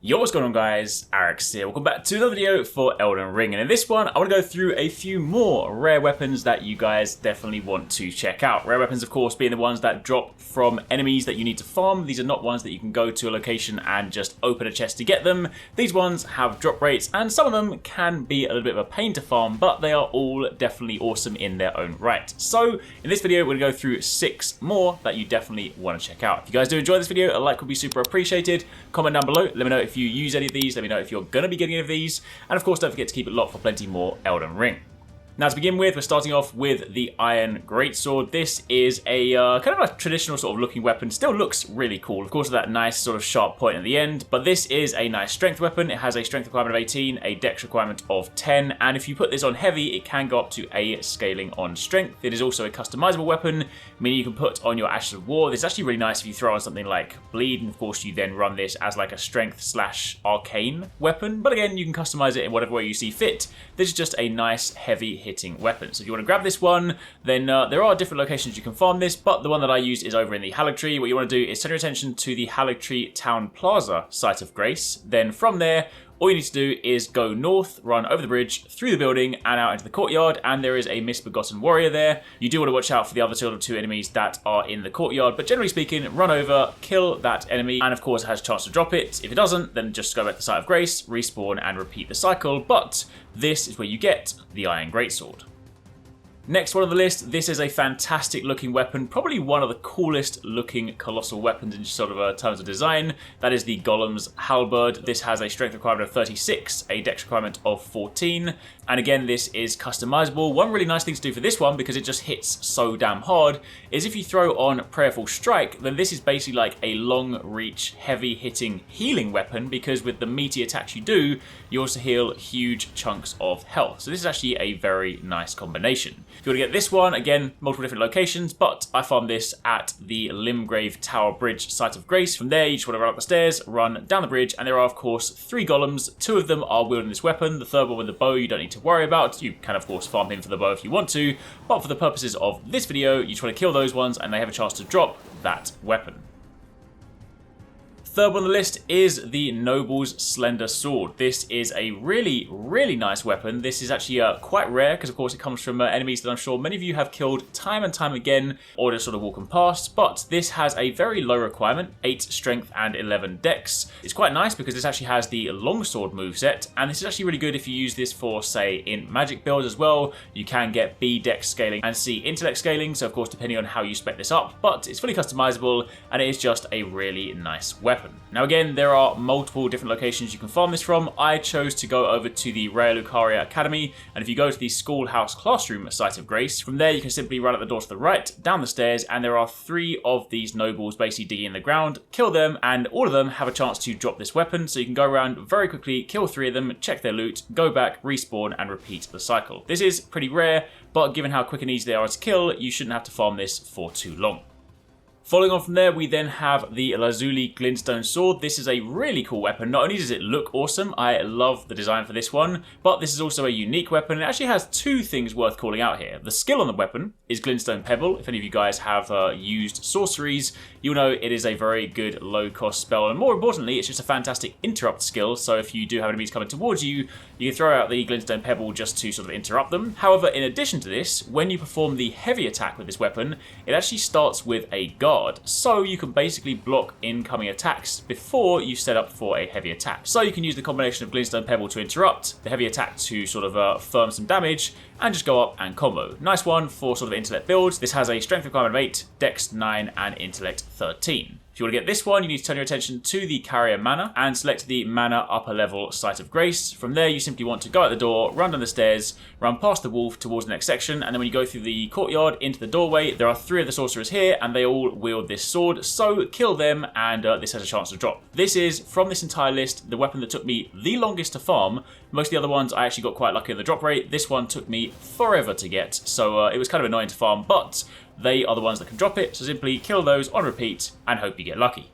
Yo, what's going on guys, HyperX here, welcome back to another video for Elden Ring, and in this one I want to go through a few more rare weapons that you guys definitely want to check out. Rare weapons of course being the ones that drop from enemies that you need to farm. These are not ones that you can go to a location and just open a chest to get them. These ones have drop rates and some of them can be a little bit of a pain to farm, but they are all definitely awesome in their own right. So in this video we're going to go through 6 more that you definitely want to check out. If you guys do enjoy this video, a like would be super appreciated. Comment down below, let me know if you use any of these, let me know if you're going to be getting any of these, and of course don't forget to keep it locked for plenty more Elden Ring. Now to begin with, we're starting off with the Iron Greatsword. This is a kind of a traditional sort of looking weapon, still looks really cool. Of course with that nice sort of sharp point at the end, but this is a nice strength weapon. It has a strength requirement of 18, a dex requirement of 10, and if you put this on heavy, it can go up to a scaling on strength. It is also a customizable weapon, meaning you can put on your Ashes of War. This is actually really nice if you throw on something like Bleed, and of course you then run this as like a strength / arcane weapon, but again, you can customize it in whatever way you see fit. This is just a nice heavy hitting weapon. So if you want to grab this one, then there are different locations you can farm this, but the one that I used is over in the Haligtree. What you want to do is turn your attention to the Haligtree Town Plaza site of Grace. Then from there, all you need to do is go north, run over the bridge, through the building, and out into the courtyard, and there is a misbegotten warrior there. You do want to watch out for the other two enemies that are in the courtyard, but generally speaking, run over, kill that enemy, and of course it has a chance to drop it. If it doesn't, then just go back to the site of Grace, respawn, and repeat the cycle, but this is where you get the Iron Greatsword. Next one on the list, this is a fantastic looking weapon, probably one of the coolest looking colossal weapons in sort of terms of design. That is the Golem Halberd. This has a strength requirement of 36, a dex requirement of 14, and again this is customizable. One really nice thing to do for this one, because it just hits so damn hard, is if you throw on Prayerful Strike, then this is basically like a long reach, heavy hitting healing weapon, because with the meaty attacks you do, you also heal huge chunks of health. So this is actually a very nice combination. If you want to get this one, again, multiple different locations, but I farmed this at the Limgrave Tower Bridge site of Grace. From there, you just want to run up the stairs, run down the bridge, and there are, of course, 3 golems. 2 of them are wielding this weapon. The third one with the bow, you don't need to worry about. You can, of course, farm him for the bow if you want to, but for the purposes of this video, you just want to kill those ones, and they have a chance to drop that weapon. Third one on the list is the Noble's Slender Sword. This is a really, really nice weapon. This is actually quite rare because, of course, it comes from enemies that I'm sure many of you have killed time and time again or just sort of walking past, but this has a very low requirement, 8 strength and 11 dex. It's quite nice because this actually has the longsword moveset, and this is actually really good if you use this for, say, in magic builds as well. You can get B dex scaling and C intellect scaling, so of course depending on how you spec this up, but it's fully customizable and it is just a really nice weapon. Now again, there are multiple different locations you can farm this from. I chose to go over to the Raya Lucaria Academy, and if you go to the Schoolhouse Classroom site of Grace, from there you can simply run at the door to the right, down the stairs, and there are 3 of these nobles basically digging in the ground. Kill them, and all of them have a chance to drop this weapon, so you can go around very quickly, kill 3 of them, check their loot, go back, respawn, and repeat the cycle. This is pretty rare, but given how quick and easy they are to kill, you shouldn't have to farm this for too long. Following on from there, we then have the Lazuli Glndstone sword. This is a really cool weapon. Not only does it look awesome, I love the design for this one, but this is also a unique weapon. It actually has 2 things worth calling out here. The skill on the weapon is Glndstone Pebble. If any of you guys have used sorceries, you'll know it is a very good low-cost spell, and more importantly, it's just a fantastic interrupt skill, so if you do have enemies coming towards you, you can throw out the Glndstone Pebble just to sort of interrupt them. However, in addition to this, when you perform the heavy attack with this weapon, it actually starts with a guard. So you can basically block incoming attacks before you set up for a heavy attack. So you can use the combination of Glndstone Pebble to interrupt, the heavy attack to sort of firm some damage, and just go up and combo. Nice one for sort of intellect builds. This has a strength requirement of 8, dex 9, and intellect 13. If you want to get this one, you need to turn your attention to the Carrier Manor and select the Manor Upper Level Site of Grace. From there, you simply want to go out the door, run down the stairs, run past the wolf towards the next section, and then when you go through the courtyard into the doorway, there are 3 of the sorcerers here, and they all wield this sword, so kill them, and this has a chance to drop. This is, from this entire list, the weapon that took me the longest to farm. Most of the other ones, I actually got quite lucky on the drop rate. This one took me forever to get, so it was kind of annoying to farm, but they are the ones that can drop it, so simply kill those on repeat and hope you get lucky.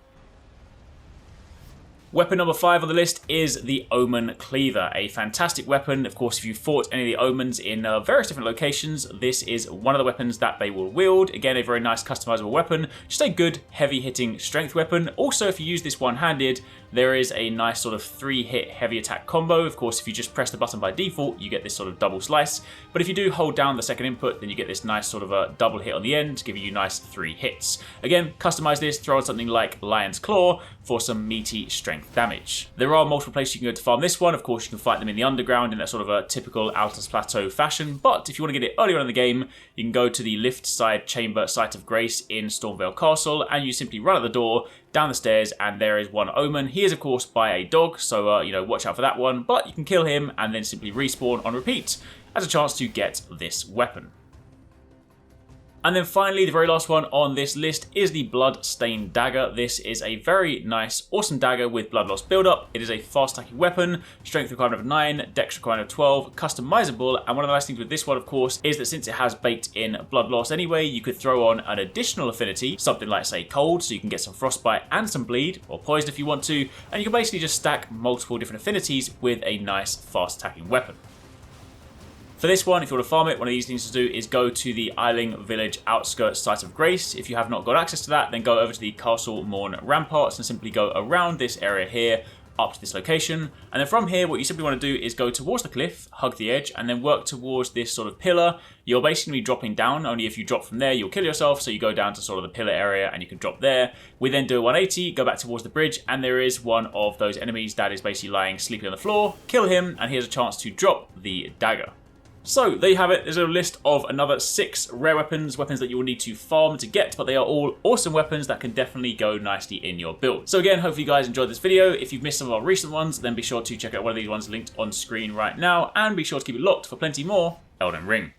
Weapon number 5 on the list is the Omen Cleaver, a fantastic weapon. Of course, if you fought any of the Omens in various different locations, this is one of the weapons that they will wield. Again, a very nice customizable weapon, just a good heavy hitting strength weapon. Also, if you use this one-handed, there is a nice sort of 3-hit heavy attack combo. Of course, if you just press the button by default, you get this sort of double slice. But if you do hold down the second input, then you get this nice sort of a double hit on the end, giving you nice 3 hits. Again, customize this, throw on something like Lion's Claw for some meaty strength damage. There are multiple places you can go to farm this one. Of course, you can fight them in the underground in that sort of a typical Altus Plateau fashion. But if you want to get it earlier on in the game, you can go to the lift side chamber Site of Grace in Stormvale Castle, and you simply run at the door, down the stairs, and there is one Omen. He is, of course, by a dog, so, watch out for that one. But you can kill him and then simply respawn on repeat as a chance to get this weapon. And then finally, the very last one on this list is the Blood-Stained Dagger. This is a very nice, awesome dagger with blood loss build-up. It is a fast-attacking weapon, strength requirement of 9, dex requirement of 12, customizable. And one of the nice things with this one, of course, is that since it has baked-in blood loss anyway, you could throw on an additional affinity, something like, say, cold, so you can get some frostbite and some bleed, or poison if you want to, and you can basically just stack multiple different affinities with a nice, fast-attacking weapon. For this one, if you want to farm it, one of the easy things to do is go to the Isling Village outskirts Site of Grace. If you have not got access to that, then go over to the Castle Morn Ramparts and simply go around this area here up to this location. And then from here, what you simply want to do is go towards the cliff, hug the edge, and then work towards this sort of pillar. You're basically dropping down. Only if you drop from there, you'll kill yourself. So you go down to sort of the pillar area and you can drop there. We then do a 180, go back towards the bridge, and there is one of those enemies that is basically lying sleeping on the floor. Kill him, and here's a chance to drop the dagger. So there you have it. There's a list of another 6 rare weapons that you will need to farm to get, but they are all awesome weapons that can definitely go nicely in your build. So again, hopefully you guys enjoyed this video. If you've missed some of our recent ones, then be sure to check out one of these ones linked on screen right now, and be sure to keep it locked for plenty more Elden Ring.